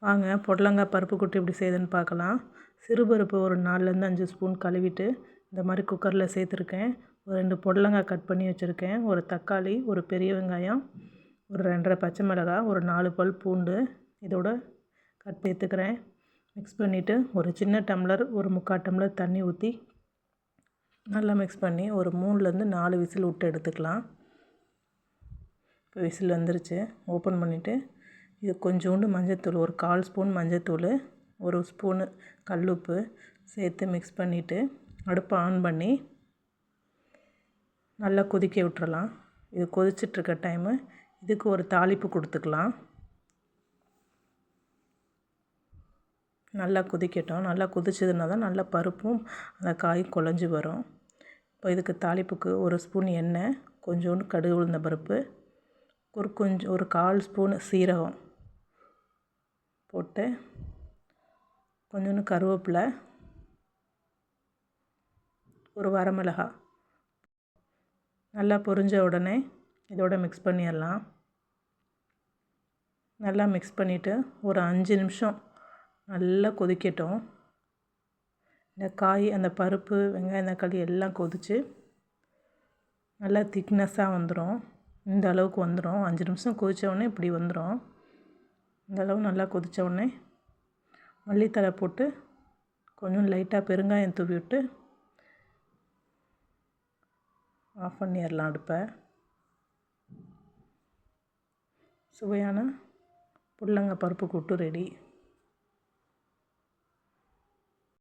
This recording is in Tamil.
வாங்க புடலங்காய் பருப்பு கூட்டு எப்படி செய்யுதுன்னு பார்க்கலாம். சிறுபருப்பு ஒரு 4லேருந்து 5 ஸ்பூன் கழுவிட்டு இந்த மாதிரி குக்கரில் சேர்த்துருக்கேன். ஒரு 2 புடலங்காய் கட் பண்ணி வச்சுருக்கேன். ஒரு தக்காளி, ஒரு பெரிய வெங்காயம், ஒரு 2 1/2 பச்சை மிளகாய், ஒரு 4 பல் பூண்டு இதோட கட் சேர்த்துக்கிறேன். மிக்ஸ் பண்ணிவிட்டு ஒரு சின்ன டம்ளர் ஒரு 3/4 டம்ளர் தண்ணி ஊற்றி நல்லா மிக்ஸ் பண்ணி ஒரு 3லேருந்து 4 விசில் விட்டு எடுத்துக்கலாம். இப்போ விசில் வந்துருச்சு. ஓப்பன் பண்ணிவிட்டு இது கொஞ்சோண்டு மஞ்சத்தூள், ஒரு 1/4 ஸ்பூன் மஞ்சத்தூள், ஒரு ஸ்பூனு கல்லுப்பு சேர்த்து மிக்ஸ் பண்ணிவிட்டு அடுப்பை ஆன் பண்ணி நல்லா கொதிக்க விட்டுறலாம். இது கொதிச்சிட்ருக்க டைமு இதுக்கு ஒரு தாளிப்பு கொடுத்துக்கலாம். நல்லா கொதிக்கட்டும். நல்லா கொதிச்சதுன்னா தான் நல்லா பருப்பும் அந்த காயும் குழஞ்சி வரும். இப்போ இதுக்கு தாளிப்புக்கு ஒரு ஸ்பூன் எண்ணெய், கொஞ்சோண்டு கடுகு உளுந்த பருப்பு, ஒரு 1/4 ஸ்பூன் சீரகம் போட்டு கொஞ்சோண்டு கருவேப்பிலை, ஒரு வரமிளகாய் நல்லா பொரிஞ்ச உடனே இதோட மிக்ஸ் பண்ணிடலாம். நல்லா மிக்ஸ் பண்ணிவிட்டு ஒரு 5 நிமிஷம் நல்லா கொதிக்கட்டும். இந்த காய், அந்த பருப்பு, வெங்காயம், தக்காளி எல்லாம் கொதித்து நல்லா திக்னஸ்ஸாக வந்துடும். இந்த அளவுக்கு வந்துடும். 5 நிமிஷம் கொதித்த உடனே இப்படி வந்துடும். இந்த அளவு நல்லா கொதித்த உடனே மல்லித்தழை போட்டு கொஞ்சம் லைட்டாக பெருங்காயம் தூவி விட்டு ஆஃப் பண்ணிடலாம் அடுப்பை. சுவையான புடலங்காய் பருப்பு கூட்டு ரெடி.